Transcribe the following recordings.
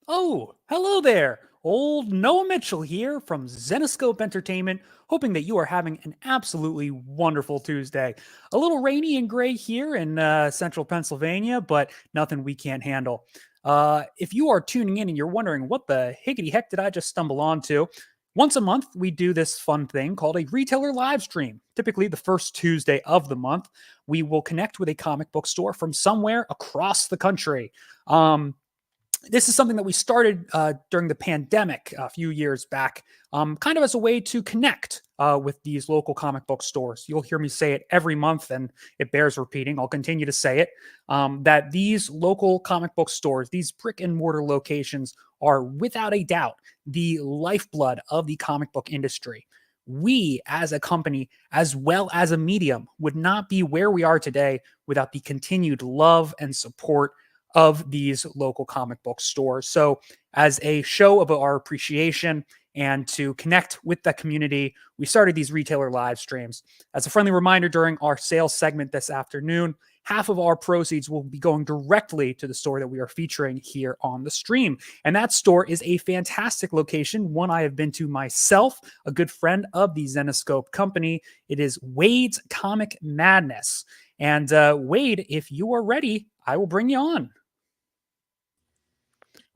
Oh, hello there. Old Noah Mitchell here from Zenoscope Entertainment, hoping that you are having an absolutely wonderful Tuesday. A little rainy and gray here in central Pennsylvania, but nothing we can't handle. If you are tuning in and you're wondering what the higgity heck did I just stumble onto, once a month we do this fun thing called a retailer live stream. Typically, the first Tuesday of the month, we will connect with a comic book store from somewhere across the country. This is something that we started during the pandemic a few years back, kind of as a way to connect with these local comic book stores. You'll hear me say it every month, and it bears repeating. I'll continue to say it that these local comic book stores, these brick and mortar locations, are without a doubt the lifeblood of the comic book industry. We, as a company, as well as a medium, would not be where we are today without the continued love and support of these local comic book stores. So, as a show of our appreciation and to connect with the community, we started these retailer live streams. As a friendly reminder, during our sales segment this afternoon, half of our proceeds will be going directly to the store that we are featuring here on the stream. And that store is a fantastic location, one I have been to myself, a good friend of the Zenoscope company. It is Wade's Comic Madness. And Wade, if you are ready, I will bring you on.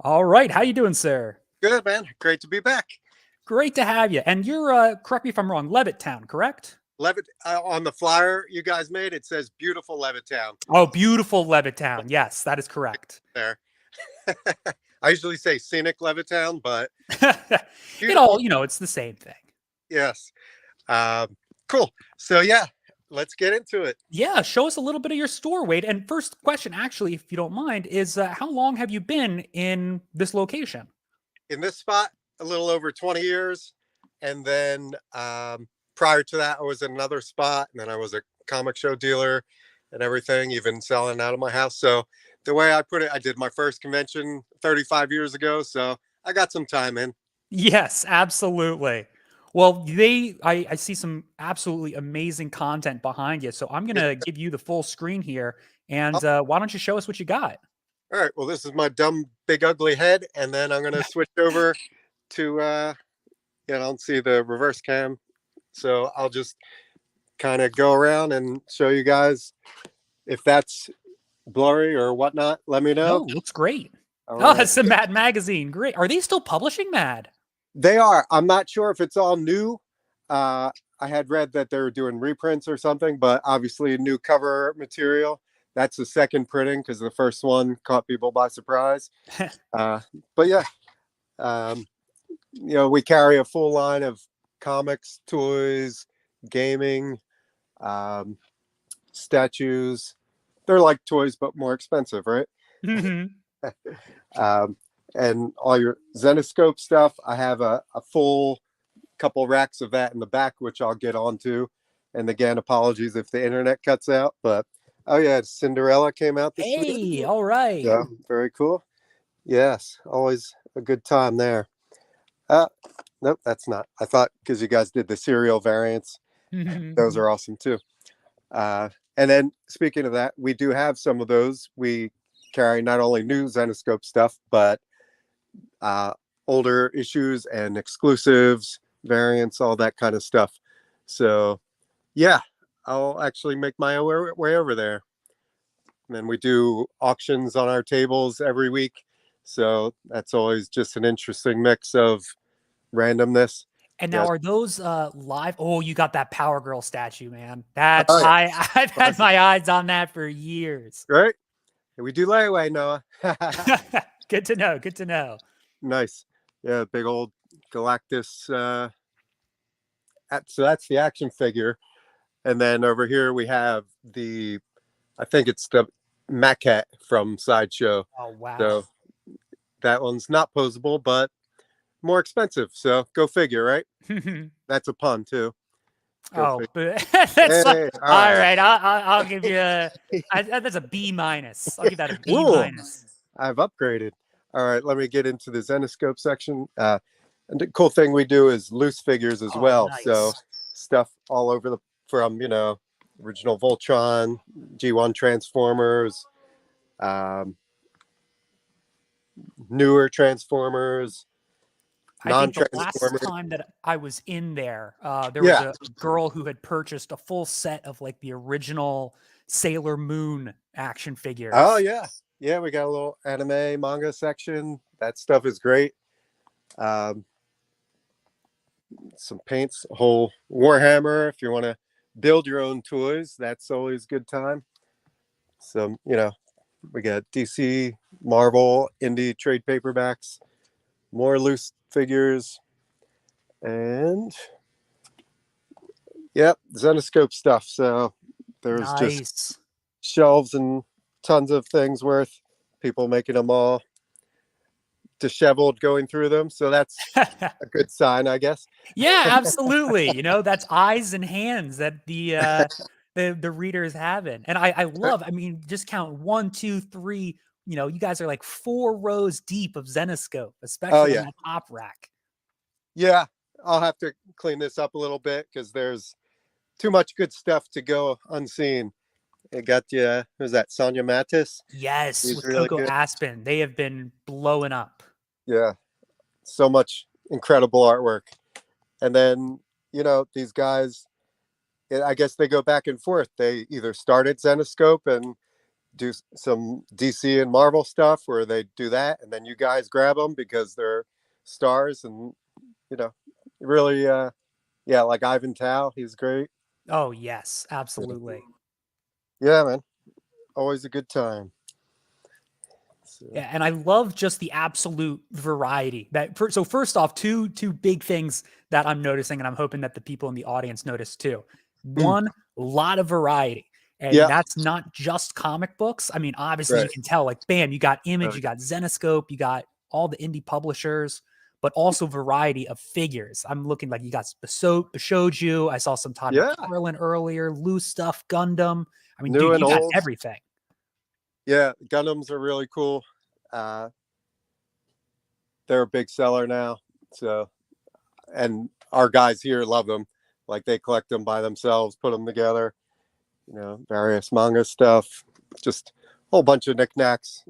All right. How you doing, sir? Good, man. Great to be back. Great to have you. And you're, correct me if I'm wrong, Levittown, correct? On the flyer you guys made, it says beautiful Levittown. Oh, beautiful Levittown. Yes, that is correct. There. I usually say scenic Levittown, but it all, it's the same thing. Yes. Cool. So yeah, let's get into it. Yeah, show us a little bit of your store, Wade. And first question, actually, if you don't mind, is how long have you been in this location? In this spot, a little over 20 years. And then prior to that, I was in another spot. And then I was a comic show dealer and everything, even selling out of my house. So the way I put it, I did my first convention 35 years ago. So I got some time in. Yes, absolutely. Well, I see some absolutely amazing content behind you. So I'm going to give you the full screen here. And why don't you show us what you got? All right. Well, this is my dumb, big, ugly head. And then I'm going to switch over to, I don't see the reverse cam. So I'll just kind of go around and show you guys if that's blurry or whatnot. Let me know. No, looks great. Right. It's the Mad Magazine. Great. Are they still publishing Mad? They are. I'm not sure if it's all new. I had read that they were doing reprints or something, but obviously new cover material. That's the second printing because the first one caught people by surprise. But yeah, we carry a full line of comics, toys, gaming, statues. They're like toys, but more expensive, right? Mm-hmm. And all your Zenoscope stuff. I have a full couple racks of that in the back, which I'll get onto. And again, apologies if the internet cuts out, but oh yeah, Cinderella came out this week. Hey, all right. Yeah, very cool. Yes, always a good time there. Nope, that's not. I thought because you guys did the cereal variants. Those are awesome too. And then speaking of that, we do have some of those. We carry not only new Zenoscope stuff, but older issues and exclusives, variants, all that kind of stuff. So yeah, I'll actually make my way over there. And then we do auctions on our tables every week. So that's always just an interesting mix of randomness. And now, are those live? Oh, you got that Power Girl statue, man. That's I've had my eyes on that for years. Right? We do layaway, Noah. Good to know. Good to know. Nice. Yeah, big old Galactus. So that's the action figure. And then over here we have I think it's the maquette from Sideshow. Oh, wow. So that one's not posable, but more expensive. So go figure, right? That's a pun too. But all right. I'll give you that's a B minus. I'll give that a B minus. I've upgraded. All right, let me get into the Zenoscope section. And the cool thing we do is loose figures as well. Nice. So stuff all over from original Voltron, G1 Transformers, newer Transformers, I think the last non-Transformers. time that I was in there, there was Yeah. a girl who had purchased a full set of like the original Sailor Moon action figures. Oh yeah, yeah. We got a little anime manga section. That stuff is great. Um, some paints, a whole Warhammer. If you want to build your own toys, that's always a good time. Some, we got DC, Marvel, indie trade paperbacks, more loose figures, and yep, Zenoscope stuff. So there's just Nice. shelves and tons of things worth, people making them all disheveled going through them. So that's a good sign, I guess. Yeah, absolutely. You know, that's eyes and hands that the reader is having. And I love, I mean, just count 1, 2, 3. You know, you guys are like 4 rows deep of Zenoscope, Oh especially on yeah, that top rack. yeah. I'll have to clean this up a little bit because there's too much good stuff to go unseen. It got you. Who's that? Sonia Mattis. Yes, He's with really Coco good. Aspen. They have been blowing up. Yeah, so much incredible artwork. And then these guys, I guess they go back and forth. They either start at Zenoscope and do some DC and Marvel stuff, or they do that, and then you guys grab them because they're stars, and really, yeah, like Ivan Tao, he's great. Oh, yes, absolutely. Yeah, man, always a good time. So. Yeah, and I love just the absolute variety. So first off, two big things that I'm noticing, and I'm hoping that the people in the audience notice too. One, a lot of variety. And Yeah, that's not just comic books. I mean, obviously you right. can tell, like, bam, you got Image, you got Zenoscope, you got all the indie publishers, but also variety of figures. I'm looking like you got Bashouju. I saw some Todd Yeah, McFarlane earlier, loose stuff, Gundam. I mean, new dude, and you got old. everything. Yeah, Gundams are really cool. Uh, they're a big seller now. So, and our guys here love them. Like they collect them by themselves, put them together. Various manga stuff, just a whole bunch of knickknacks.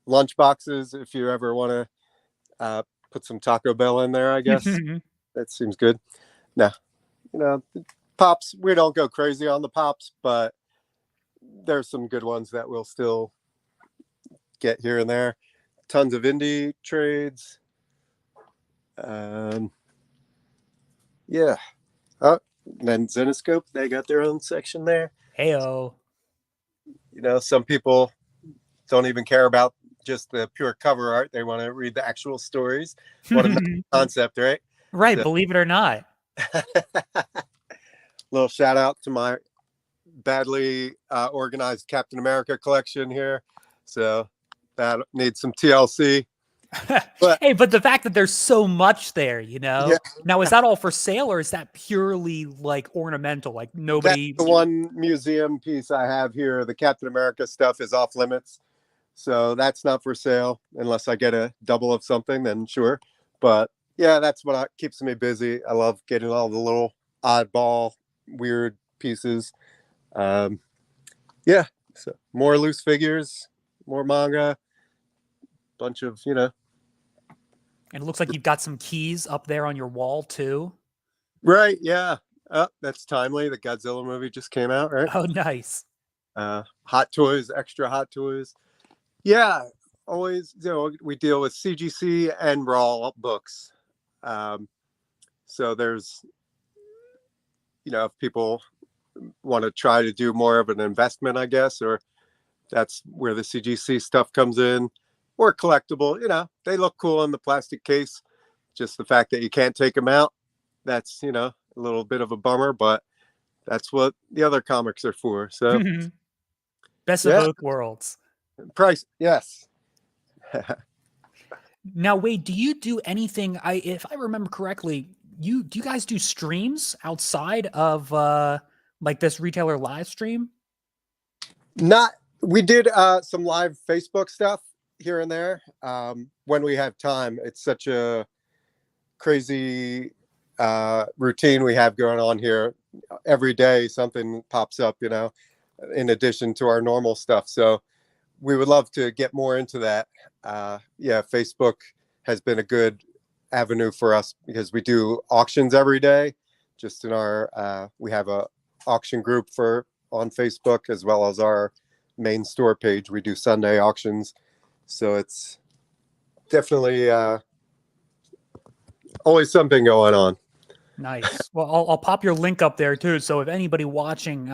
Lunch boxes if you ever want to put some Taco Bell in there. I guess that seems good. Now, pops. We don't go crazy on the pops, but there's some good ones that we'll still get here and there. Tons of indie trades. Yeah. Oh, and then Zenoscope, they got their own section there. Heyo. Some people don't even care about just the pure cover art. They want to read the actual stories. What a nice concept, right? Right, So, believe it or not. little shout out to my badly organized Captain America collection here. So that needs some TLC. But But the fact that there's so much there, yeah, Now, is that all for sale or is that purely like ornamental? Like nobody. that's the one museum piece I have here. The Captain America stuff is off limits. So that's not for sale unless I get a double of something, then sure. But yeah, that's what keeps me busy. I love getting all the little oddball, weird pieces. Yeah, so more loose figures, more manga, bunch of, And it looks like you've got some keys up there on your wall too. Right, yeah. Oh, that's timely. The Godzilla movie just came out, right? Oh, nice. Hot toys, extra hot toys. Yeah, always, we deal with CGC and Raw books. So there's, if people want to try to do more of an investment, I guess, or that's where the CGC stuff comes in, or collectible, they look cool in the plastic case. Just the fact that you can't take them out, that's, a little bit of a bummer, but that's what the other comics are for. So Best of both worlds. Price, yes. Now, Wade, do you do anything? If I remember correctly, do you guys do streams outside of like this retailer live stream? We did some live Facebook stuff here and there when we have time. It's such a crazy routine we have going on here. Every day something pops up, in addition to our normal stuff. So we would love to get more into that. Yeah, Facebook has been a good avenue for us because we do auctions every day. Just in our, we have a auction group on Facebook, as well as our main store page. We do Sunday auctions, so it's definitely always something going on. Nice. Well, I'll pop your link up there too. So if anybody watching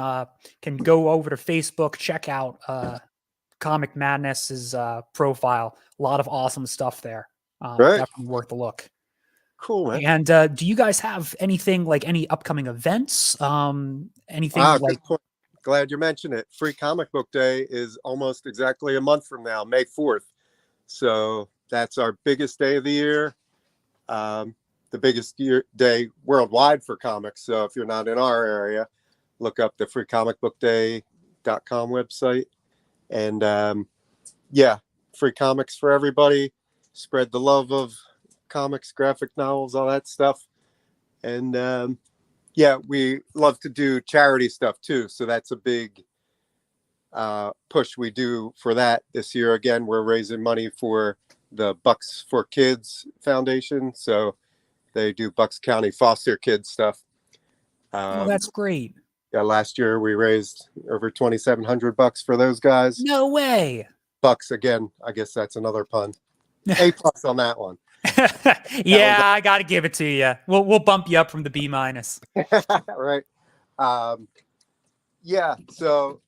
can go over to Facebook, check out Comic Madness's profile. A lot of awesome stuff there. Right. Definitely worth a look. Cool, man. And do you guys have anything like any upcoming events? Anything like? Glad you mentioned it. Free Comic Book Day is almost exactly a month from now, May 4th. So that's our biggest day of the year. The biggest day worldwide for comics. So if you're not in our area, look up the freecomicbookday.com website. And yeah, free comics for everybody. Spread the love of comics, graphic novels, all that stuff. And yeah, we love to do charity stuff too. So that's a big push we do for that this year. Again, we're raising money for the Bucks for Kids Foundation. So they do Bucks County foster kids stuff. Oh, that's great. Yeah, last year we raised over $2,700 for those guys. No way. Bucks again. I guess that's another pun. A+ on that one. Yeah, I got to give it to you. We'll bump you up from the B-. Right. Yeah. So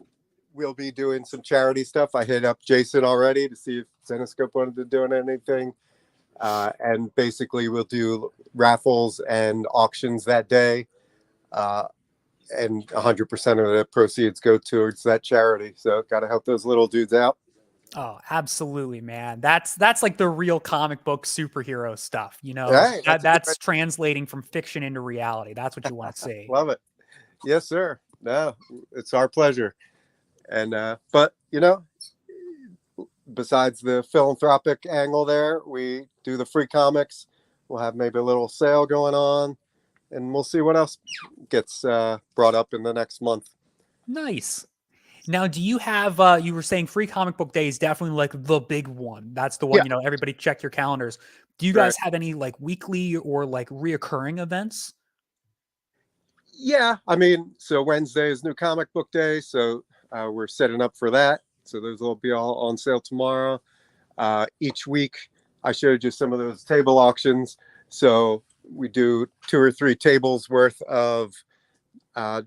we'll be doing some charity stuff. I hit up Jason already to see if Zenescope wanted to do anything. And basically we'll do raffles and auctions that day. And 100% of the proceeds go towards that charity. So got to help those little dudes out. Oh, absolutely, man. That's like the real comic book superhero stuff, you know. Right. That's translating from fiction into reality. That's what you want to see. Love it. Yes, sir. No, it's our pleasure. And but you know, besides the philanthropic angle there, we do the free comics. We'll have maybe a little sale going on, and we'll see what else gets brought up in the next month. Nice. Now, do you have, you were saying Free Comic Book Day is definitely like the big one. That's the one, you know, everybody check your calendars. Do you guys have any like weekly or like reoccurring events? Yeah. I mean, so Wednesday is New Comic Book Day. So we're setting up for that. So those will be all on sale tomorrow. Each week, I showed you some of those table auctions. So we do 2 or 3 tables worth of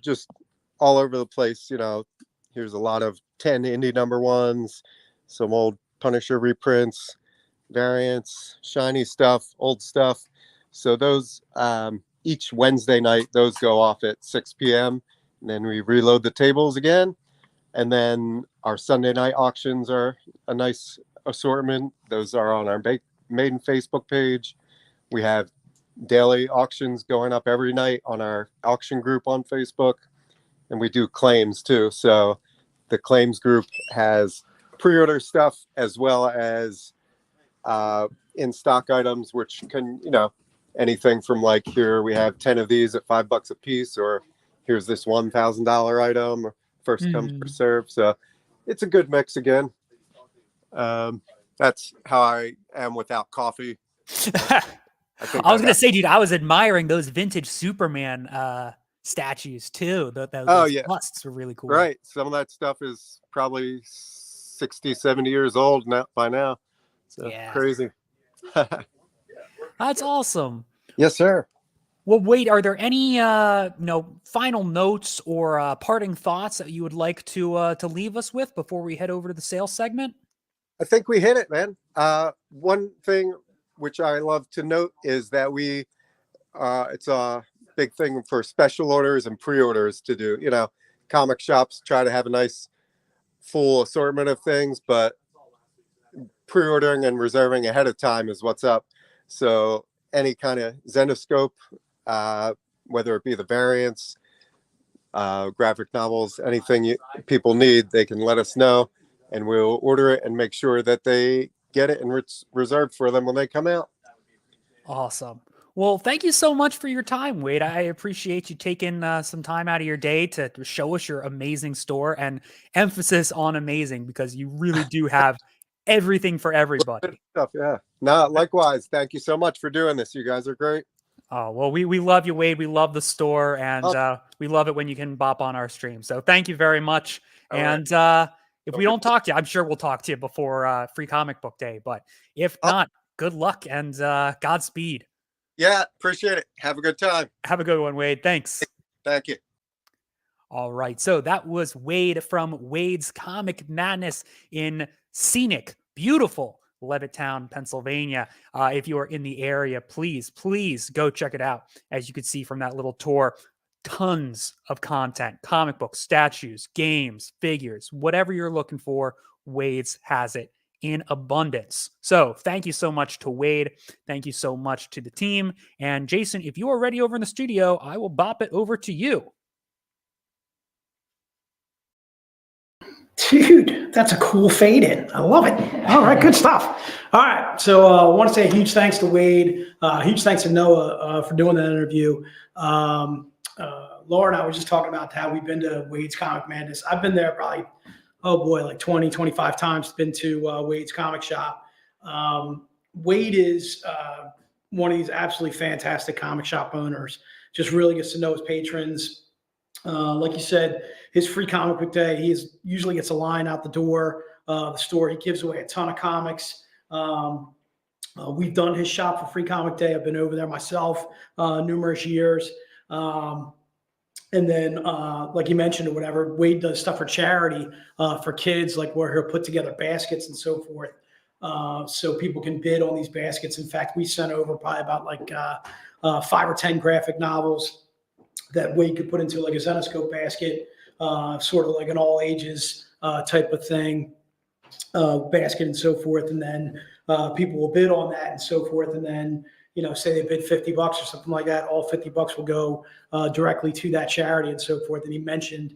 just all over the place, you know. Here's a lot of 10 indie #1s, some old Punisher reprints, variants, shiny stuff, old stuff. So those, each Wednesday night, those go off at 6 p.m. And then we reload the tables again. And then our Sunday night auctions are a nice assortment. Those are on our main Facebook page. We have daily auctions going up every night on our auction group on Facebook. And we do claims too. So the claims group has pre-order stuff as well as in stock items, which can, you know, anything from like, here we have 10 of these at $5 a piece, or here's this $1,000 item, first come, first serve. So it's a good mix again. That's how I am without coffee. I was going to say, dude, I was admiring those vintage Superman statues too. Those busts are really cool. Right. Some of that stuff is probably 60, 70 years old now by now. So crazy. That's awesome. Yes, sir. Well, wait, are there any final notes or parting thoughts that you would like to leave us with before we head over to the sales segment? I think we hit it, man. One thing which I love to note is that it's a big thing for special orders and pre-orders to do. You know, comic shops try to have a nice full assortment of things, but pre-ordering and reserving ahead of time is what's up. So any kind of Zenescope, whether it be the variants, graphic novels, anything people need, they can let us know, and we'll order it and make sure that they get it and reserved for them when they come out. Awesome. Well, thank you so much for your time, Wade. I appreciate you taking some time out of your day to show us your amazing store, and emphasis on amazing, because you really do have everything for Good everybody. stuff. Yeah. No, likewise. Thank you so much for doing this. You guys are great. Oh, well, we love you, Wade. We love the store, and Oh, we love it when you can bop on our stream. So thank you very much. all right. And if we Don't don't talk to you, I'm sure we'll talk to you before Free Comic Book Day. But if oh, not, good luck and Godspeed. yeah. Appreciate it. Have a good time. Have a good one, Wade. Thanks. Thank you. All right. So that was Wade from Wade's Comic Madness in scenic, beautiful Levittown, Pennsylvania. If you are in the area, please go check it out. As you could see from that little tour, tons of content, comic books, statues, games, figures, whatever you're looking for, Wade's has it in abundance. So thank you so much to Wade. Thank you so much to the team. And Jason, if you are ready over in the studio, I will bop it over to you. Dude, that's a cool fade in. I love it. All right, good stuff. All right, so I want to say a huge thanks to Wade. Huge thanks to Noah for doing that interview. Laura and I were just talking about how we've been to Wade's Comic Madness. I've been there probably, oh boy, like 20, 25 times, been to Wade's Comic Shop. Wade is one of these absolutely fantastic comic shop owners. Just really gets to know his patrons. Like you said, his Free Comic Book Day, usually gets a line out the door. The store, he gives away a ton of comics. We've done his shop for Free Comic Day. I've been over there myself numerous years. And then, like you mentioned or whatever, Wade does stuff for charity for kids, like where he'll put together baskets and so forth. So people can bid on these baskets. In fact, we sent over probably about like 5 or 10 graphic novels that Wade could put into like a Zenoscope basket, sort of like an all ages type of thing, basket and so forth. And then people will bid on that and so forth. And then, you know, say they bid $50 or something like that, all $50 will go directly to that charity and so forth. And he mentioned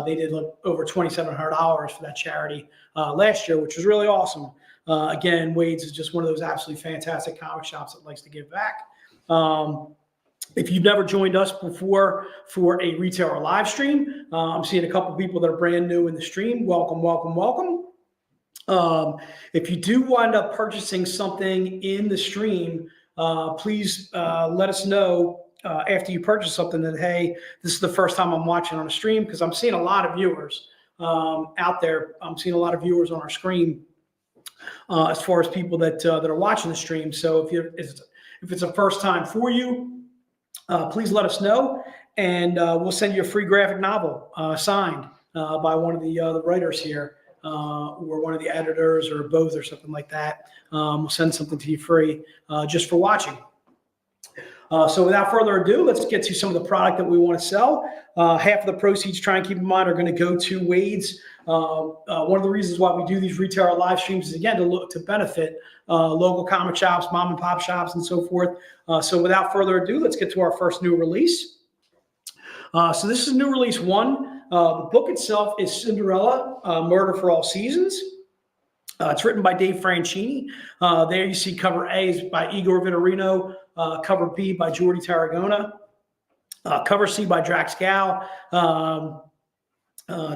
they did like over $2,700 for that charity last year, which was really awesome. Again, Wade's is just one of those absolutely fantastic comic shops that likes to give back. If you've never joined us before for a Retailer live stream, I'm seeing a couple people that are brand new in the stream. Welcome, welcome, welcome. If you do wind up purchasing something in the stream, please let us know after you purchase something that, hey, this is the first time I'm watching on a stream, because I'm seeing a lot of viewers out there. I'm seeing a lot of viewers on our screen as far as people that are watching the stream. So if it's a first time for you, please let us know, and we'll send you a free graphic novel signed by one of the writers here, or one of the editors, or both, or something like that. We'll send something to you free just for watching. So without further ado, let's get to some of the product that we want to sell. Half of the proceeds, try and keep in mind, are going to go to Wade's. One of the reasons why we do these Retailer live streams is, again, to benefit local comic shops, mom and pop shops, and so forth. So without further ado, let's get to our first new release. So this is new release 1. The book itself is Cinderella, Murder for All Seasons. It's written by Dave Franchini. There you see cover A is by Igor Vitorino, cover B by Jordi Tarragona, cover C by Drax Gow,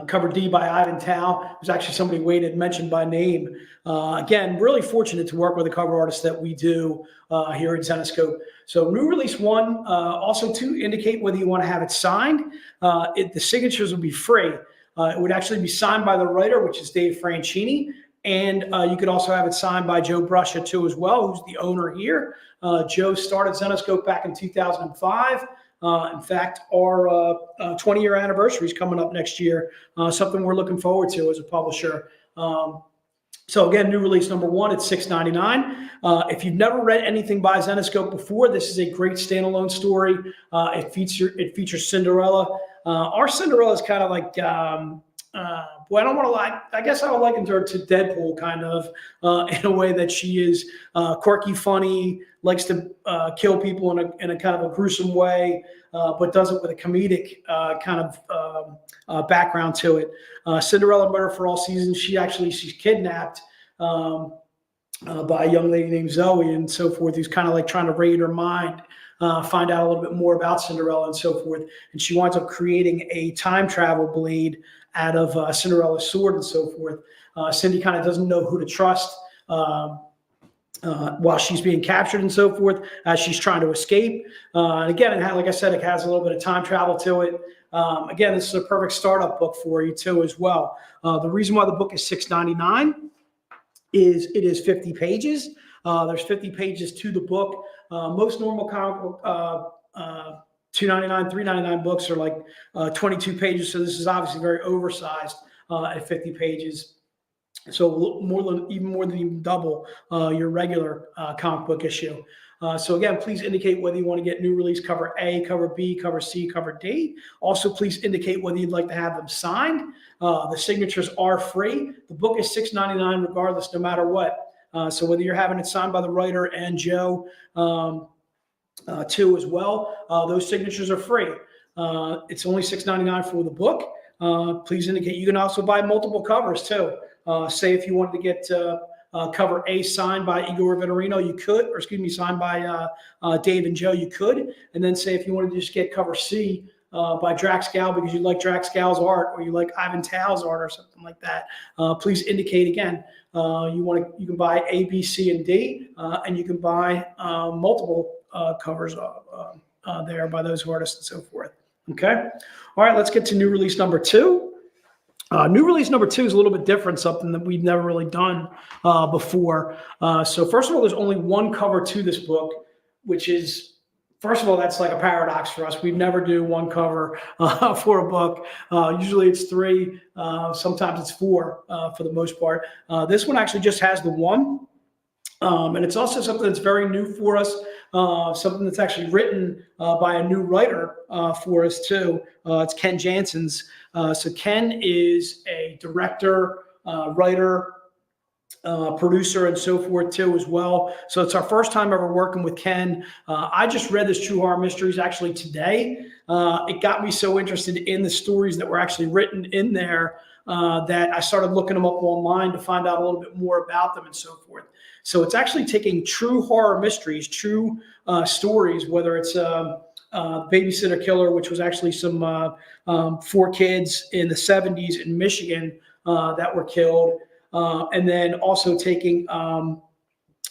cover D by Ivan Tao. It was actually somebody Wade had mentioned by name. Again, really fortunate to work with a cover artist that we do here at Zenoscope. So new release 1, also to indicate whether you want to have it signed. The signatures will be free. It would actually be signed by the writer, which is Dave Franchini. And you could also have it signed by Joe Bruscia too as well, who's the owner here. Joe started Zenoscope back in 2005. In fact, our 20-year anniversary is coming up next year, something we're looking forward to as a publisher. So again, new release number 1, it's $6.99. If you've never read anything by Zenoscope before, this is a great standalone story. It features Cinderella. Our Cinderella is kind of like, boy, I don't want to lie. I guess I would liken her to Deadpool, kind of, in a way that she is quirky, funny, likes to kill people in a kind of a gruesome way, but does it with a comedic kind of background to it. Cinderella, Murder for All Seasons. She's kidnapped by a young lady named Zoe and so forth, who's kind of like trying to raid her mind find out a little bit more about Cinderella and so forth. And she winds up creating a time travel blade out of Cinderella's sword and so forth. Cindy kind of doesn't know who to trust while she's being captured and so forth, as she's trying to escape. And again, like I said, it has a little bit of time travel to it. Again, this is a perfect startup book for you too as well. The reason why the book is $6.99 is it is 50 pages. There's 50 pages to the book. Most normal comic book $2.99, $3.99 books are like 22 pages. So this is obviously very oversized at 50 pages. So even more than double your regular comic book issue. So again, please indicate whether you want to get new release cover A, cover B, cover C, cover D. Also, please indicate whether you'd like to have them signed. The signatures are free. The book is $6.99 regardless, no matter what. So whether you're having it signed by the writer and Joe too as well, those signatures are free. It's only $6.99 for the book. Please indicate. You can also buy multiple covers too. Say if you wanted to get cover A signed by Igor Vittorino, you could, or excuse me, signed by Dave and Joe, you could. And then say if you wanted to just get cover C by Drax Gal because you like Drax Gal's art or you like Ivan Tao's art or something like that, please indicate again. You can buy A, B, C, and D, and you can buy multiple covers there by those artists and so forth. Okay. All right, let's get to new release number 2. New release number 2 is a little bit different, something that we've never really done before. So first of all, there's only one cover to this book, which is, first of all, that's like a paradox for us. We never do one cover for a book. Usually it's 3, sometimes it's 4 for the most part. This one actually just has the one. And it's also something that's very new for us, something that's actually written by a new writer for us too. It's Ken Jansen's. So Ken is a director, writer, producer, and so forth too as well. So it's our first time ever working with Ken. I just read this True Horror Mysteries actually today. It got me so interested in the stories that were actually written in there that I started looking them up online to find out a little bit more about them and so forth. So it's actually taking true horror mysteries, true stories, whether it's Babysitter Killer, which was actually some 4 kids in the 70s in Michigan that were killed. And then also taking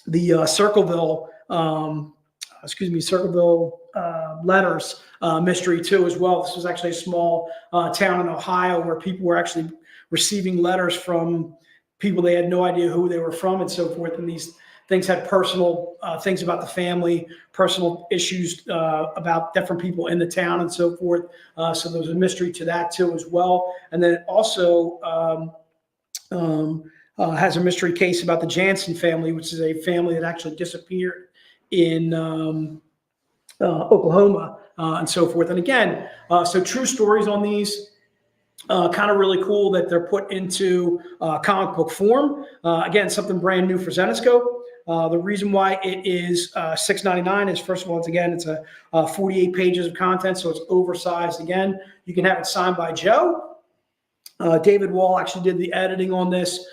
the Circleville letters mystery too as well. This was actually a small town in Ohio where people were actually receiving letters from people they had no idea who they were from and so forth. And these things had personal things about the family, personal issues about different people in the town and so forth. So there was a mystery to that too as well. And then it also has a mystery case about the Jansen family, which is a family that actually disappeared in Oklahoma and so forth. And again, so true stories on these. Kind of really cool that they're put into comic book form. Again, something brand new for Zenescope. The reason why it is $6.99 is, first of all, it's a 48 pages of content, so it's oversized. Again, you can have it signed by Joe. David Wall actually did the editing on this,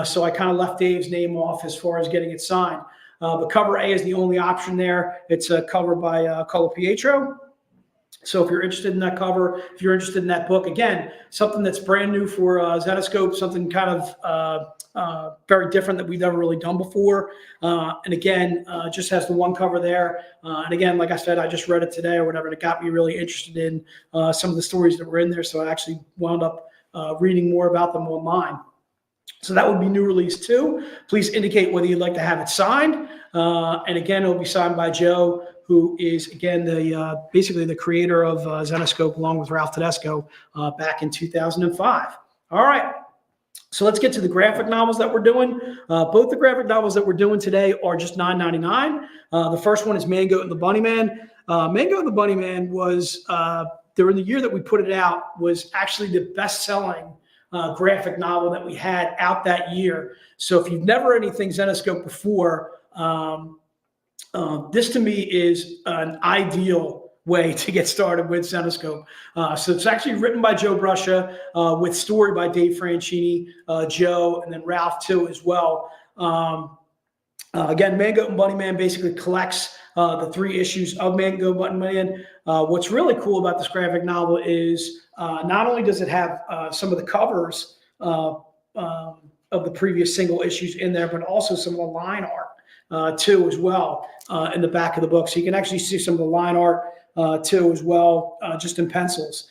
so I kind of left Dave's name off as far as getting it signed. But cover A is the only option there. It's a cover by Color Pietro. So if you're interested in that cover, if you're interested in that book, again, something that's brand new for Zenescope, something kind of very different that we've never really done before. And again, just has the one cover there. And again, like I said, I just read it today or whatever, and it got me really interested in some of the stories that were in there. So I actually wound up reading more about them online. So that would be new release 2. Please indicate whether you'd like to have it signed. And again, it'll be signed by Joe, who is, again, the basically the creator of Zenescope, along with Ralph Tedesco back in 2005. All right. So let's get to the graphic novels that we're doing. Both the graphic novels that we're doing today are just $9.99. The first one is Mangoat and the Bunnyman. Mangoat and the Bunnyman was, during the year that we put it out, was actually the best-selling graphic novel that we had out that year. So if you've never read anything Zenescope before, this to me is an ideal way to get started with Zenescope. So it's actually written by Joe Bruscia with story by Dave Franchini, Joe, and then Ralph too as well. Again, Man, Goat, and Bunny Man basically collects the 3 issues of Man, Goat, Bunny Man. What's really cool about this graphic novel is not only does it have some of the covers of the previous single issues in there, but also some of the line art too as well in the back of the book. So you can actually see some of the line art too as well, just in pencils.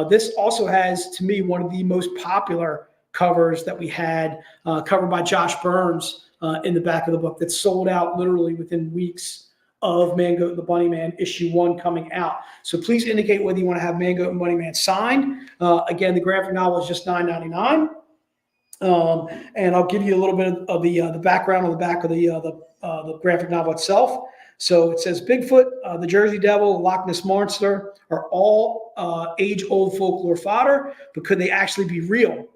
This also has, to me, one of the most popular covers that we had, covered by Josh Burns, in the back of the book, that sold out literally within weeks of Man, Goat, and the Bunny Man issue 1 coming out. So please indicate whether you want to have Man, Goat, and Bunny Man signed. Again, the graphic novel is just $9.99. And I'll give you a little bit of the background on the back of the graphic novel itself. So it says Bigfoot, the Jersey Devil, Loch Ness Monster are all age-old folklore fodder, but could they actually be real?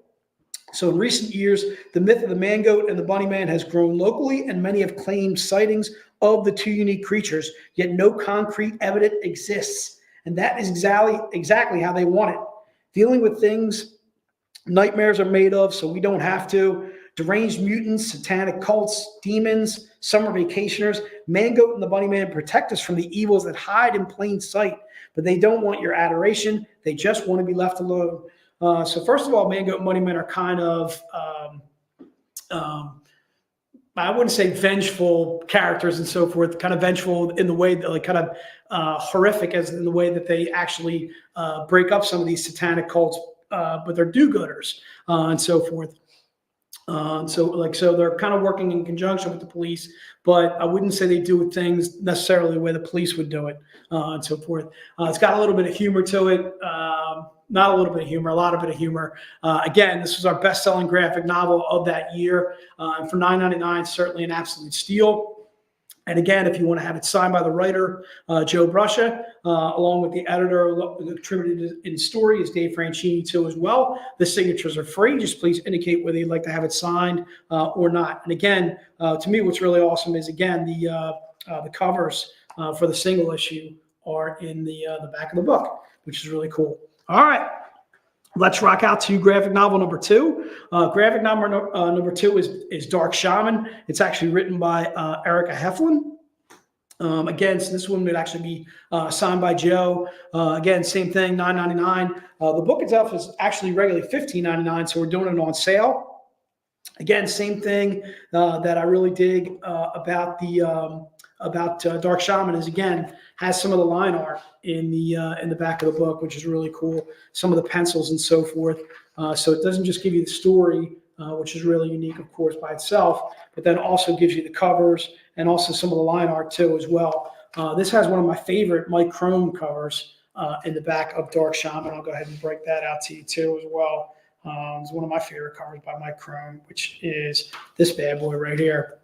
So in recent years, the myth of the Man, Goat, and the Bunny Man has grown locally, and many have claimed sightings of the 2 unique creatures, yet no concrete evidence exists. And that is exactly how they want it. Dealing with things nightmares are made of, so we don't have to. Deranged mutants, satanic cults, demons, summer vacationers. Man, Goat, and the Bunny Man protect us from the evils that hide in plain sight, but they don't want your adoration. They just want to be left alone. So first of all, Man, Goat, and Bunny Man are kind of, I wouldn't say vengeful characters and so forth, kind of vengeful in the way that, like, kind of horrific as in the way that they actually break up some of these satanic cults, but they're do-gooders and so forth. So they're kind of working in conjunction with the police, but I wouldn't say they do things necessarily the way the police would do it and so forth. It's got a little bit of humor to it. Not a little bit of humor, a lot of bit of humor. Again, this was our best-selling graphic novel of that year. And for $9.99, certainly an absolute steal. And again, if you want to have it signed by the writer, Joe Bruscia, along with the editor attributed in story is Dave Franchini too as well. The signatures are free. Just please indicate whether you'd like to have it signed or not. And again, to me, what's really awesome is, again, the covers for the single issue are in the back of the book, which is really cool. All right, let's rock out to graphic novel number 2. Graphic novel number 2 is Dark Shaman. It's actually written by Erica Heflin. Again, so this one would actually be signed by Joe. Again, same thing, $9.99. The book itself is actually regularly $15.99, so we're doing it on sale. Again, same thing that I really dig about Dark Shaman is, again, has some of the line art in the back of the book, which is really cool. Some of the pencils and so forth. So it doesn't just give you the story, which is really unique, of course, by itself, but then also gives you the covers and also some of the line art too as well. This has one of my favorite Mike Crone covers in the back of Dark Shaman. I'll go ahead and break that out to you too as well. It's one of my favorite covers by Mike Crone, which is this bad boy right here.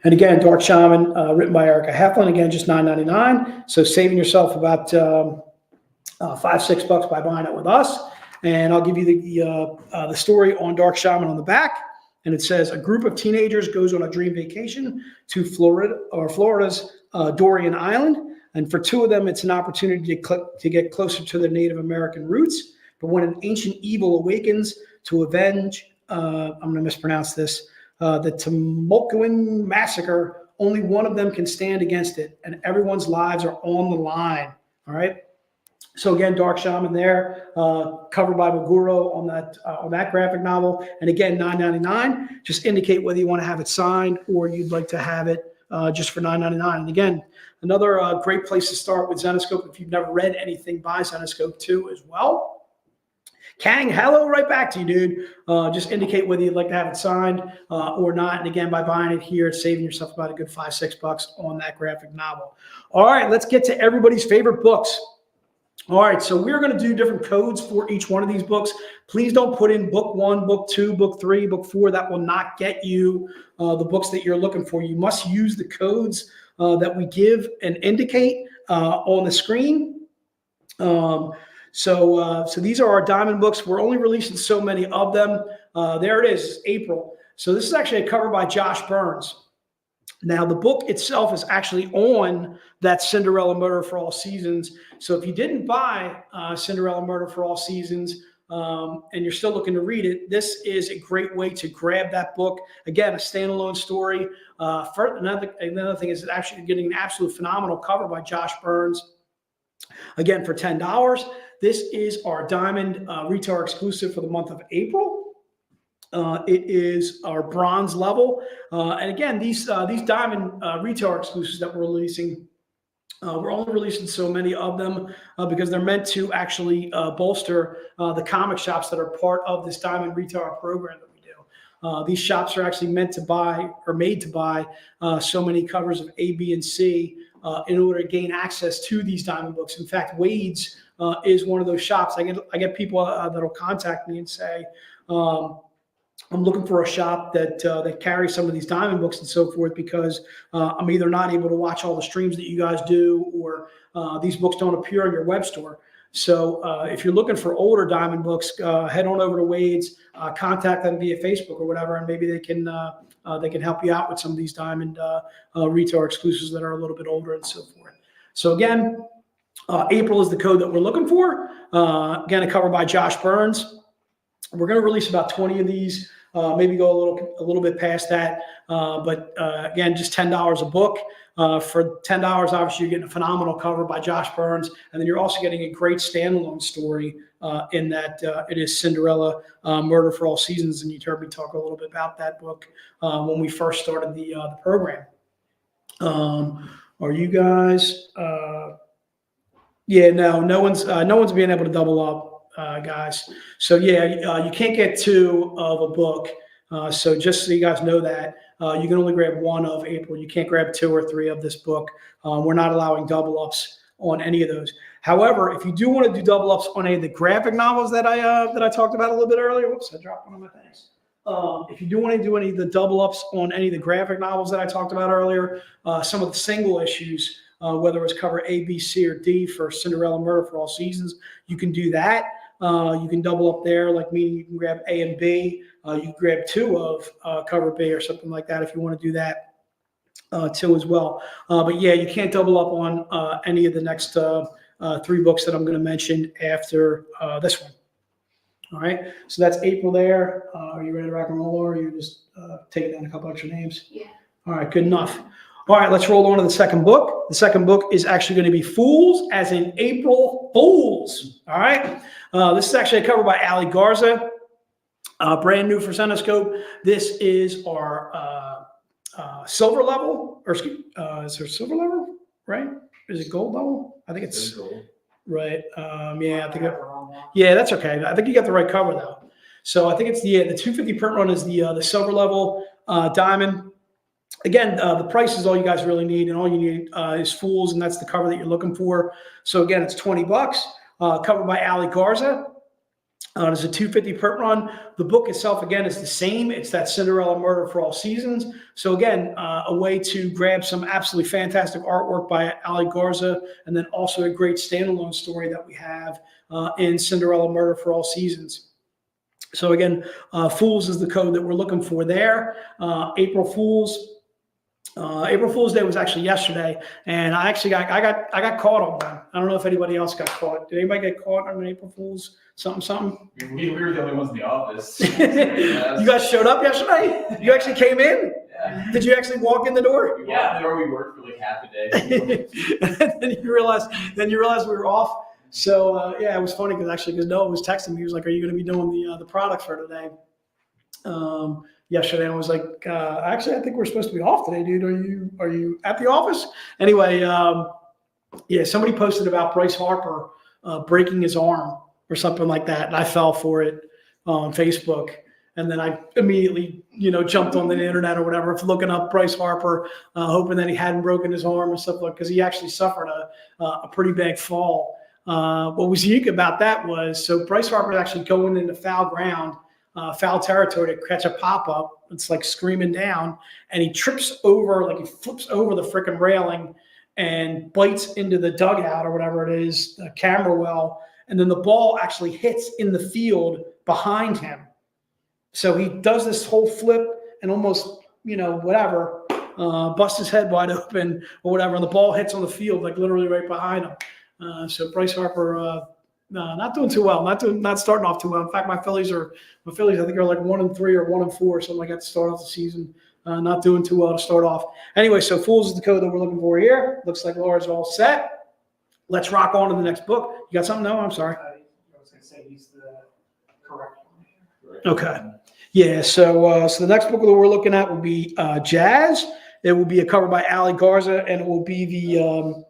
And again, Dark Shaman, written by Erica Heflin. Again, just $9.99. So saving yourself about $5-6 by buying it with us. And I'll give you the story on Dark Shaman on the back. And it says, a group of teenagers goes on a dream vacation to Florida's Dorian Island. And for 2 of them, it's an opportunity to get closer to their Native American roots. But when an ancient evil awakens to avenge, I'm going to mispronounce this, the Tumulcuan massacre, only one of them can stand against it, and everyone's lives are on the line. All right. So again, Dark Shaman there, covered by Maguro on that graphic novel, and again, $9.99. Just indicate whether you want to have it signed or you'd like to have it just for $9.99. And again, another great place to start with Zenescope if you've never read anything by Zenescope too as well. Kang, hello, right back to you, dude. Just indicate whether you'd like to have it signed or not. And again, by buying it here, it's saving yourself about a good $5-6 on that graphic novel. All right, let's get to everybody's favorite books. All right, so we're going to do different codes for each one of these books. Please don't put in book 1, book 2, book 3, book 4. That will not get you the books that you're looking for. You must use the codes that we give and indicate on the screen. So these are our diamond books. We're only releasing so many of them. There it is, April. So this is actually a cover by Josh Burns. Now, the book itself is actually on that Cinderella Murder for All Seasons. So if you didn't buy Cinderella Murder for All Seasons, and you're still looking to read it, this is a great way to grab that book. Again, a standalone story. Another thing is actually getting an absolute phenomenal cover by Josh Burns. Again, for $10. This is our Diamond Retailer exclusive for the month of April. It is our bronze level. And again, these Diamond Retailer exclusives that we're releasing, we're only releasing so many of them because they're meant to actually bolster the comic shops that are part of this Diamond Retailer program that we do. These shops are actually meant to buy or made to buy so many covers of A, B, and C in order to gain access to these Diamond books. In fact, Wade's is one of those shops. I get people that'll contact me and say, I'm looking for a shop that carries some of these Diamond books and so forth, because I'm either not able to watch all the streams that you guys do, or these books don't appear on your web store. So if you're looking for older Diamond books, head on over to Wade's, contact them via Facebook or whatever, and maybe they can help you out with some of these Diamond Retailer exclusives that are a little bit older and so forth. So again, April is the code that we're looking for. Again, a cover by Josh Burns. We're going to release about 20 of these, maybe go a little bit past that. But again, just $10 a book. For $10, obviously, you're getting a phenomenal cover by Josh Burns. And then you're also getting a great standalone story in that it is Cinderella Murder for All Seasons. And you heard me talk a little bit about that book when we first started the program. Are you guys? Yeah, no one's being able to double up. Guys. So yeah, you can't get two of a book. So just so you guys know that, you can only grab one of April. You can't grab 2 or 3 of this book. We're not allowing double ups on any of those. However, if you do want to do double ups on any of the graphic novels that I talked about a little bit earlier, whoops, I dropped one of my things. If you do want to do any of the double ups on any of the graphic novels that I talked about earlier, some of the single issues, whether it was cover A, B, C, or D for Cinderella Murder for All Seasons, you can do that. You can double up there, like meaning you can grab A and B. You can grab 2 of cover B or something like that if you want to do that too as well. But yeah, you can't double up on any of the next 3 books that I'm going to mention after this one. All right, so that's April there. Are you ready to rock and roll, or are you just taking down a couple extra names? Yeah. All right, good enough. All right, let's roll on to the second book. The second book is actually going to be Fools, as in April Fools. All right. This is actually a cover by Ali Garza, brand new for Zenescope. This is our silver level, or is there silver level, right? Is it gold level? I think it's gold. Right. Yeah, I think yeah, that's okay. I think you got the right cover though. So I think it's the 250 print run is the silver level diamond. Again, the price is all you guys really need, and all you need is Fools, and that's the cover that you're looking for. So again, it's $20. Covered by Ali Garza. There's a 250 print run. The book itself, again, is the same. It's that Cinderella Murder for All Seasons. So again, a way to grab some absolutely fantastic artwork by Ali Garza, and then also a great standalone story that we have in Cinderella Murder for All Seasons. So again, Fools is the code that we're looking for there. April Fools. April Fool's Day was actually yesterday, and I got caught on one. I don't know if anybody else got caught. Did anybody get caught on an April Fool's something? We were the only ones in the office. You guys showed up yesterday? You actually came in? Yeah. Did you actually walk in the door? We walked in the door. We worked for like half a day. then you realized we were off. So yeah, it was funny because Noah was texting me. He was like, "Are you going to be doing the products for today?" Yesterday, I was like, actually, I think we're supposed to be off today, dude. Are you at the office? Anyway, yeah, somebody posted about Bryce Harper breaking his arm or something like that, and I fell for it on Facebook. And then I immediately, jumped on the internet or whatever, looking up Bryce Harper, hoping that he hadn't broken his arm or stuff like, because he actually suffered a pretty big fall. What was unique about that was, so Bryce Harper is actually going into foul ground. Foul territory to catch a pop-up. It's like screaming down, and he trips over, like he flips over the freaking railing and bites into the dugout or whatever it is, the camera well, and then the ball actually hits in the field behind him. So he does this whole flip and almost, whatever, busts his head wide open or whatever, and the ball hits on the field, like literally right behind him. So Bryce Harper No, not doing too well. Not starting off too well. In fact, my Phillies I think are like 1-3 or 1-4, something like that to start off the season. Not doing too well to start off. Anyway, so Fools is the code that we're looking for here. Looks like Laura's all set. Let's rock on to the next book. You got something? No, I'm sorry. I was going to say he's the correct one. Okay. Yeah. So the next book that we're looking at will be Jazz. It will be a cover by Ali Garza, and it will be the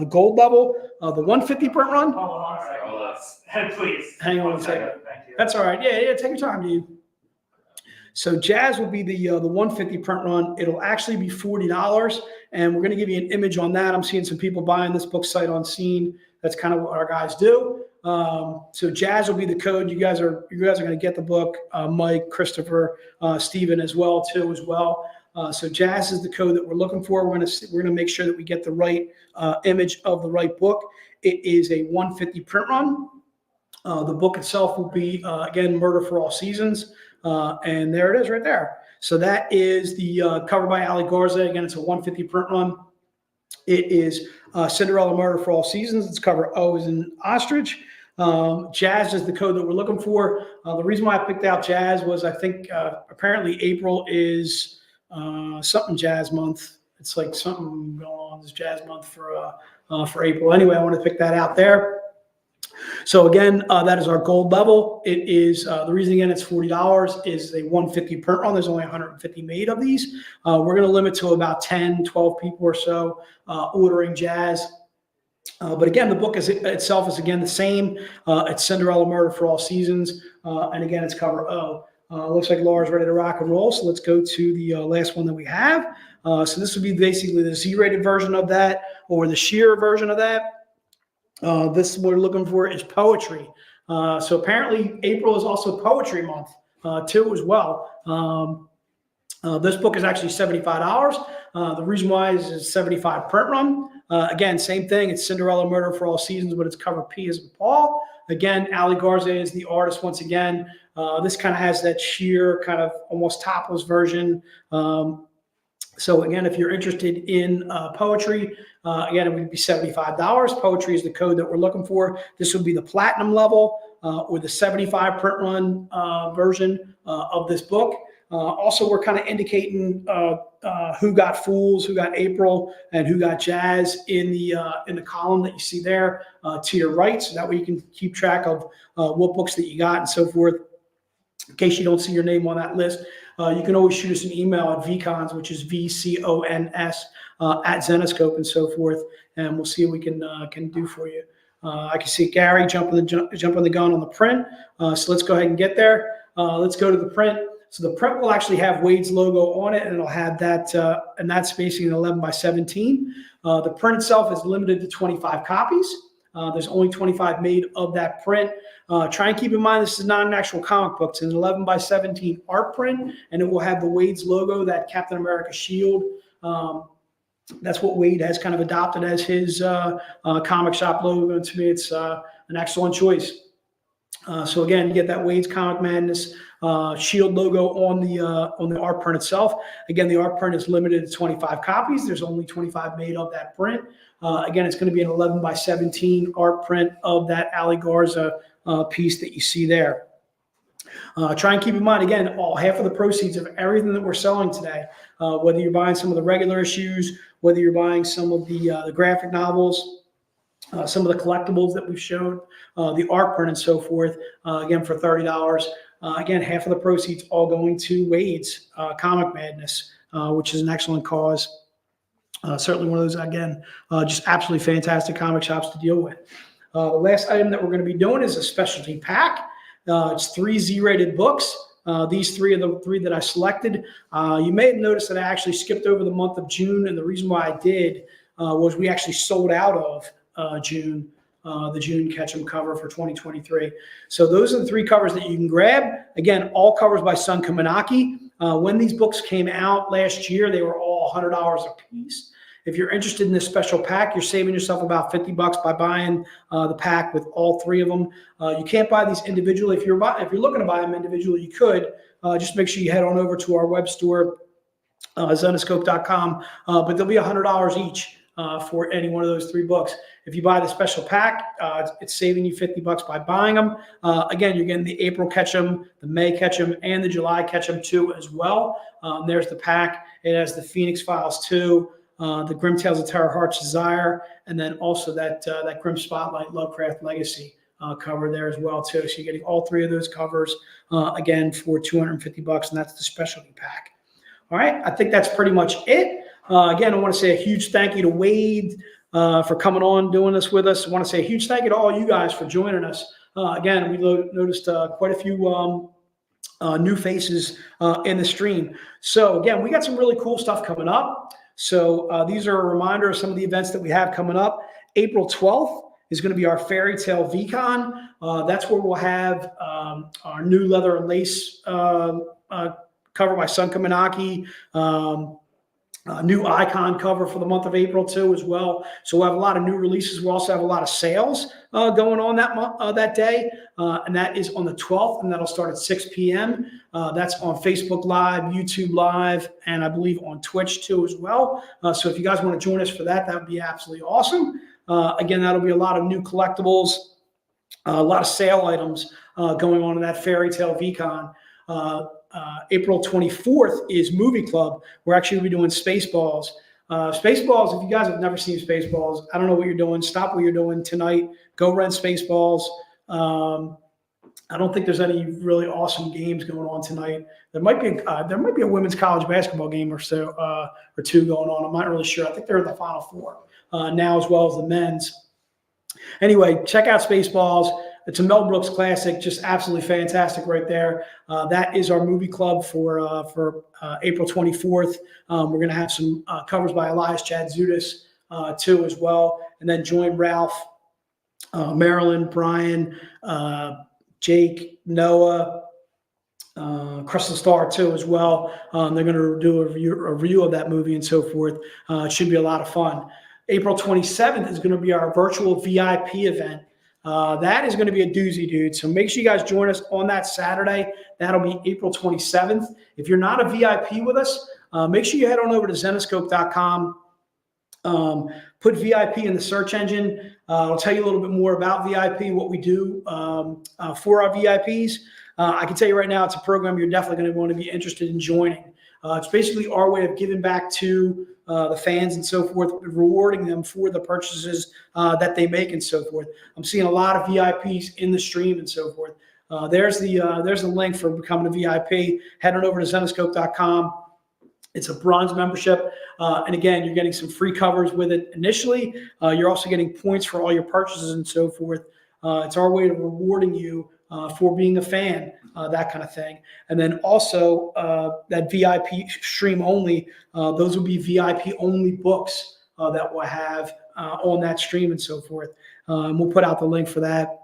gold level, the 150 print run. Hold on a second. Please. Hang on a second. Thank you. That's all right. Yeah. Take your time, dude. So Jazz will be the 150 print run. It'll actually be $40, and we're going to give you an image on that. I'm seeing some people buying this book sight unseen. That's kind of what our guys do. So Jazz will be the code. You guys are going to get the book. Mike, Christopher, Steven as well. So Jazz is the code that we're looking for. We're going to make sure that we get the right image of the right book. It is a 150 print run. The book itself will be again Murder for All Seasons. And there it is right there. So that is the cover by Ali Garza. Again, it's a 150 print run. It is Cinderella Murder for All Seasons. It's cover O as in ostrich. Jazz is the code that we're looking for. The reason why I picked out Jazz was I think apparently April is something Jazz month. It's like something going on this Jazz month for April. Anyway, I want to pick that out there. So again, that is our gold level. It is the reason again it's $40 is a 150 print run. There's only 150 made of these. We're going to limit to about 10, 12 people or so ordering Jazz. But again, the book itself is again the same. It's Cinderella Murder for All Seasons, and again it's cover O. Looks like Laura's ready to rock and roll. So let's go to the last one that we have. So this would be basically the Z-rated version of that, or the sheer version of that. This we're looking for is poetry. So apparently April is also poetry month too as well. This book is actually $75. The reason why is it's 75 print run. Again, same thing. It's Cinderella Murder for All Seasons, but it's cover P as in Paul. Again, Ali Garza is the artist once again. This kind of has that sheer kind of almost topless version. So again, if you're interested in poetry, again, it would be $75. Poetry is the code that we're looking for. This would be the platinum level or the 75 print run version of this book. Also, we're kind of indicating who got Fools, who got April, and who got Jazz in the column that you see there to your right. So that way you can keep track of what books that you got and so forth. In case you don't see your name on that list, you can always shoot us an email at vcons, which is VCONS at Zenoscope and so forth, and we'll see what we can do for you. I can see Gary jumping the gun on the print. So let's go ahead and get there. Let's go to the print. So the print will actually have Wade's logo on it, and it'll have that and that spacing in 11 by 17. The print itself is limited to 25 copies. There's only 25 made of that print. Try and keep in mind this is not an actual comic book. It's an 11 by 17 art print, and it will have the Wade's logo, that Captain America shield. That's what Wade has kind of adopted as his comic shop logo. And to me, it's an excellent choice. So again, you get that Wade's Comic Madness shield logo on the art print itself. Again, the art print is limited to 25 copies. There's only 25 made of that print. Again, it's going to be an 11 by 17 art print of that Ali Garza piece that you see there. Try and keep in mind, again, half of the proceeds of everything that we're selling today, whether you're buying some of the regular issues, whether you're buying some of the graphic novels, some of the collectibles that we've showed, the art print and so forth, again, for $30. Again, half of the proceeds all going to Wade's Comic Madness, which is an excellent cause. Certainly one of those, again, just absolutely fantastic comic shops to deal with. The last item that we're going to be doing is a specialty pack. It's 3 Z-rated books. These 3 are the 3 that I selected. You may have noticed that I actually skipped over the month of June, and the reason why I did was we actually sold out of June, the June Ketchum cover for 2023. So those are the 3 covers that you can grab. Again, all covers by Sun Kaminaki. When these books came out last year, they were all $100 a piece. If you're interested in this special pack, you're saving yourself about $50 by buying the pack with all 3 of them. You can't buy these individually. If you're looking to buy them individually, you could. Just make sure you head on over to our web store, zenoscope.com. But they'll be $100 each. for any one of those 3 books. If you buy the special pack, it's saving you $50 by buying them. Again, you're getting the April Ketchum, the May Ketchum, and the July Ketchum 2 as well. There's the pack. It has the Phoenix Files 2, the Grim Tales of Terror, Heart's Desire, and then also that Grim Spotlight Lovecraft Legacy cover there as well too. So you're getting all 3 of those covers again for $250, and that's the specialty pack. All right, I think that's pretty much it. Again, I want to say a huge thank you to Wade for coming on, doing this with us. I want to say a huge thank you to all you guys for joining us. Again, we noticed quite a few new faces in the stream. So again, we got some really cool stuff coming up. So these are a reminder of some of the events that we have coming up. April 12th is going to be our Fairy Tale VCon. That's where we'll have our new leather and lace cover by Sun Kaminaki, new icon cover for the month of April too as well. So we'll have a lot of new releases. We'll also have a lot of sales going on that month, that day, and that is on the 12th, and that'll start at 6 p.m. That's on Facebook Live, YouTube Live, and I believe on Twitch too as well. So if you guys want to join us for that, that would be absolutely awesome. Again, that'll be a lot of new collectibles, a lot of sale items going on in that Fairy Tale VCon. April 24th is Movie Club. We're actually going to be doing Spaceballs. Spaceballs, if you guys have never seen Spaceballs, I don't know what you're doing. Stop what you're doing tonight. Go rent Spaceballs. I don't think there's any really awesome games going on tonight. There might be a women's college basketball game or so or 2 going on. I'm not really sure. I think they're in the Final 4 now, as well as the men's. Anyway, check out Spaceballs. It's a Mel Brooks classic, just absolutely fantastic right there. That is our movie club for April 24th. We're going to have some covers by Elias Chad Zudas too as well. And then join Ralph, Marilyn, Brian, Jake, Noah, Crystal Star too as well. They're going to do a review of that movie and so forth. It should be a lot of fun. April 27th is going to be our virtual VIP event. That is going to be a doozy, dude. So make sure you guys join us on that Saturday. That'll be April 27th. If you're not a VIP with us, make sure you head on over to Zenescope.com. Put VIP in the search engine. I'll tell you a little bit more about VIP, what we do for our VIPs. I can tell you right now, it's a program you're definitely going to want to be interested in joining. It's basically our way of giving back to the fans and so forth, rewarding them for the purchases that they make and so forth. I'm seeing a lot of VIPs in the stream and so forth. There's the link for becoming a VIP. Head on over to Zenescope.com. It's a bronze membership. And again, you're getting some free covers with it initially. You're also getting points for all your purchases and so forth. It's our way of rewarding you for being a fan, that kind of thing. And then also that VIP stream only, those will be VIP only books that we'll have on that stream and so forth. And we'll put out the link for that.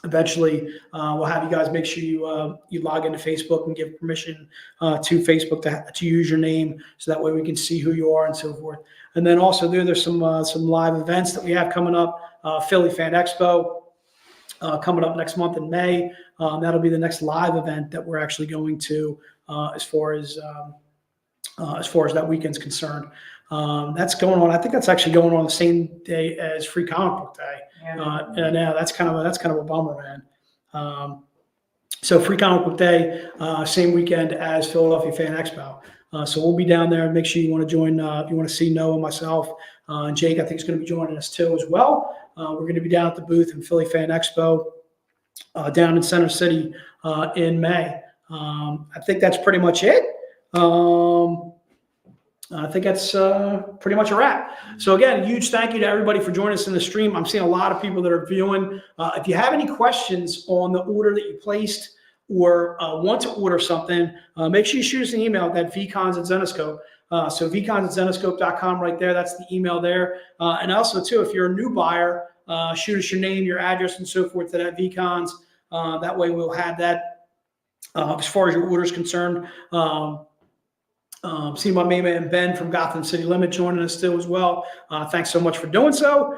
Eventually, we'll have you guys make sure you log into Facebook and give permission to Facebook to use your name, so that way we can see who you are and so forth. And then also there's some live events that we have coming up. Philly Fan Expo coming up next month in May. That'll be the next live event that we're actually going to as far as that weekend's concerned. That's going on. I think that's actually going on the same day as Free Comic Book Day. And yeah, that's kind of a bummer, man. So Free Comic Book Day, same weekend as Philadelphia Fan Expo. So we'll be down there. Make sure you want to join. If you want to see Noah, myself, and Jake, I think is going to be joining us too as well. We're going to be down at the booth in Philly Fan Expo down in Center City in May. I think that's pretty much it. I think that's pretty much a wrap. So again, a huge thank you to everybody for joining us in the stream. I'm seeing a lot of people that are viewing. If you have any questions on the order that you placed or want to order something, make sure you shoot us an email at vcons@Zenescope. So vcons@Zenescope.com right there. That's the email there. And also too, if you're a new buyer, shoot us your name, your address, and so forth to that VCons. That way we'll have that as far as your order is concerned. Seeing my main man Ben from Gotham City Limit joining us still as well. Thanks so much for doing so.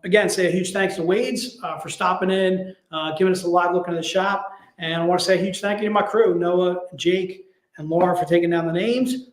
Again, say a huge thanks to Wade's for stopping in, giving us a live look into the shop. And I want to say a huge thank you to my crew, Noah, Jake, and Laura, for taking down the names.